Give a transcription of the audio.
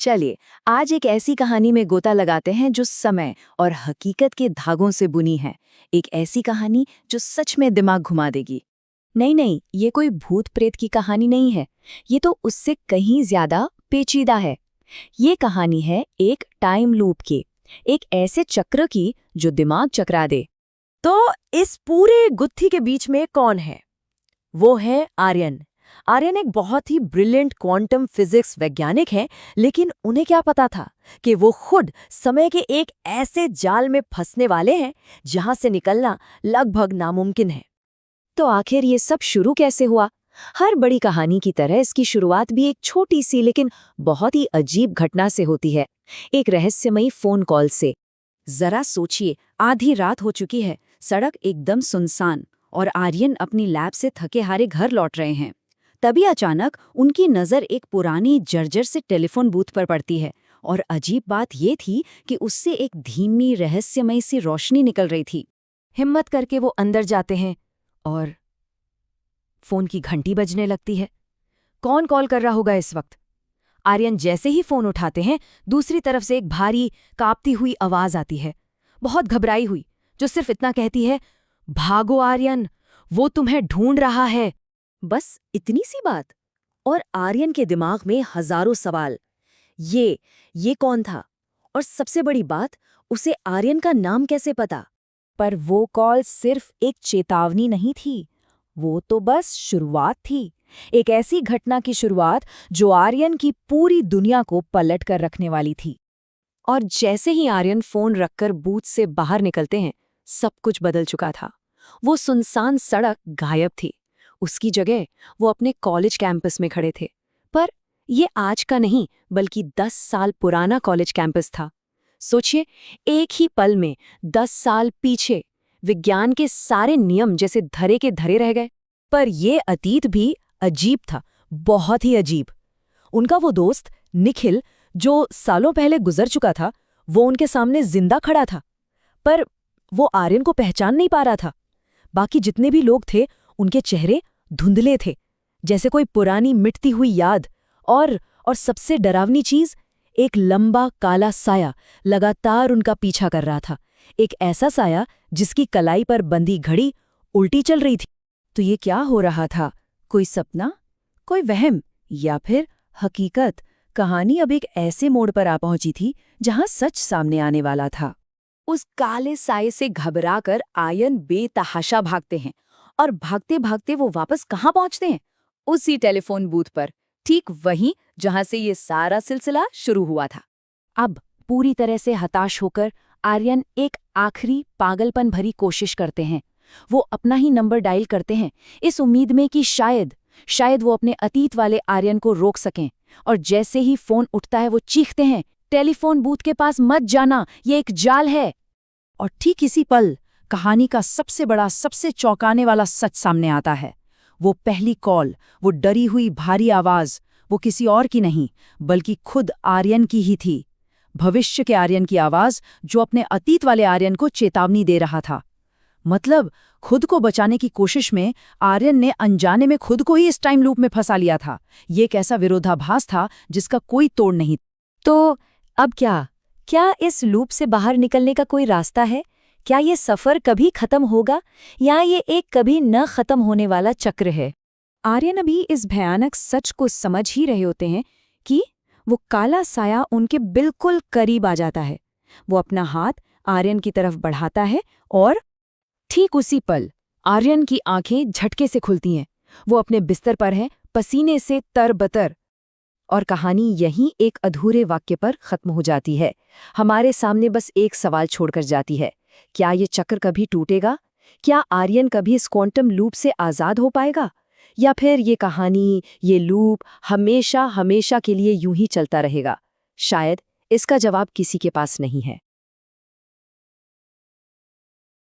चलिए, आज एक ऐसी कहानी में गोता लगाते हैं जो समय और हकीकत के धागों से बुनी है। एक ऐसी कहानी जो सच में दिमाग घुमा देगी। नहीं नहीं, ये कोई भूत प्रेत की कहानी नहीं है। ये तो उससे कहीं ज्यादा पेचीदा है। ये कहानी है एक टाइम लूप की, एक ऐसे चक्र की जो दिमाग चकरा दे। तो इस पूरे गुत्थी के बीच में कौन है? वो है आर्यन। आर्यन एक बहुत ही ब्रिलियंट क्वांटम फिजिक्स वैज्ञानिक हैं, लेकिन उन्हें क्या पता था कि वो खुद समय के एक ऐसे जाल में फंसने वाले हैं जहां से निकलना लगभग नामुमकिन है। तो आखिर ये सब शुरू कैसे हुआ? हर बड़ी कहानी की तरह इसकी शुरुआत भी एक छोटी सी लेकिन बहुत ही अजीब घटना से होती है, एक रहस्यमयी फोन कॉल से। जरा सोचिए, आधी रात हो चुकी है, सड़क एकदम सुनसान और आर्यन अपनी लैब से थके हारे घर लौट रहे हैं। तभी अचानक उनकी नज़र एक पुरानी जर्जर से टेलीफोन बूथ पर पड़ती है और अजीब बात ये थी कि उससे एक धीमी रहस्यमयी सी रोशनी निकल रही थी। हिम्मत करके वो अंदर जाते हैं और फोन की घंटी बजने लगती है। कौन कॉल कर रहा होगा इस वक्त? आर्यन जैसे ही फोन उठाते हैं, दूसरी तरफ से एक भारी कांपती हुई आवाज आती है, बहुत घबराई हुई, जो सिर्फ इतना कहती है, भागो आर्यन, वो तुम्हें ढूंढ रहा है। बस इतनी सी बात, और आर्यन के दिमाग में हजारों सवाल। ये कौन था? और सबसे बड़ी बात, उसे आर्यन का नाम कैसे पता? पर वो कॉल सिर्फ एक चेतावनी नहीं थी, वो तो बस शुरुआत थी। एक ऐसी घटना की शुरुआत जो आर्यन की पूरी दुनिया को पलट कर रखने वाली थी। और जैसे ही आर्यन फोन रखकर बूथ से बाहर निकलते हैं, सब कुछ बदल चुका था। वो सुनसान सड़क गायब थी। उसकी जगह वो अपने कॉलेज कैंपस में खड़े थे। पर ये आज का नहीं, बल्कि 10 साल पुराना कॉलेज कैंपस था। सोचिए, एक ही पल में 10 साल पीछे विज्ञान के सारे नियम जैसे धरे के धरे रह गए। पर ये अतीत भी अजीब था, बहुत ही अजीब। उनका वो दोस्त निखिल, जो सालों पहले गुजर चुका था, वो उनके सामने जिंदा खड़ा था। पर वो आर्यन को पहचान नहीं पा रहा था। बाकी जितने भी लोग थे, उनके चेहरे धुंधले थे, जैसे कोई पुरानी मिटती हुई याद। और सबसे डरावनी चीज, एक लंबा काला साया लगातार उनका पीछा कर रहा था। एक ऐसा साया जिसकी कलाई पर बंधी घड़ी उल्टी चल रही थी। तो ये क्या हो रहा था? कोई सपना, कोई वहम, या फिर हकीकत? कहानी अब एक ऐसे मोड़ पर आ पहुंची थी जहां सच सामने आने वाला था। उस काले साये से घबराकर आर्यन बेतहाशा भागते हैं, और भागते भागते वो वापस कहाँ पहुंचते हैं? उसी टेलीफोन बूथ पर, ठीक वहीं जहां से ये सारा सिलसिला शुरू हुआ था। अब पूरी तरह से हताश होकर आर्यन एक आखिरी पागलपन भरी कोशिश करते हैं। वो अपना ही नंबर डायल करते हैं, इस उम्मीद में कि शायद वो अपने अतीत वाले आर्यन को रोक सकें। और जैसे ही फोन उठता है, वो चीखते हैं, टेलीफोन बूथ के पास मत जाना, ये एक जाल है। और ठीक इसी पल कहानी का सबसे बड़ा, सबसे चौंकाने वाला सच सामने आता है। वो पहली कॉल, वो डरी हुई भारी आवाज, वो किसी और की नहीं, बल्कि खुद आर्यन की ही थी। भविष्य के आर्यन की आवाज, जो अपने अतीत वाले आर्यन को चेतावनी दे रहा था। मतलब खुद को बचाने की कोशिश में आर्यन ने अनजाने में खुद को ही इस टाइम लूप में फंसा लिया था। ये एक ऐसा विरोधाभास था जिसका कोई तोड़ नहीं। तो अब क्या इस लूप से बाहर निकलने का कोई रास्ता है? क्या ये सफर कभी खत्म होगा, या ये एक कभी न खत्म होने वाला चक्र है? आर्यन अभी इस भयानक सच को समझ ही रहे होते हैं कि वो काला साया उनके बिल्कुल करीब आ जाता है। वो अपना हाथ आर्यन की तरफ बढ़ाता है और ठीक उसी पल आर्यन की आंखें झटके से खुलती हैं। वो अपने बिस्तर पर हैं, पसीने से तरबतर। और कहानी यहीं एक अधूरे वाक्य पर खत्म हो जाती है। हमारे सामने बस एक सवाल छोड़कर जाती है, क्या ये चक्र कभी टूटेगा? क्या आर्यन कभी इस क्वांटम लूप से आज़ाद हो पाएगा? या फिर ये कहानी, ये लूप हमेशा हमेशा के लिए यूं ही चलता रहेगा? शायद इसका जवाब किसी के पास नहीं है।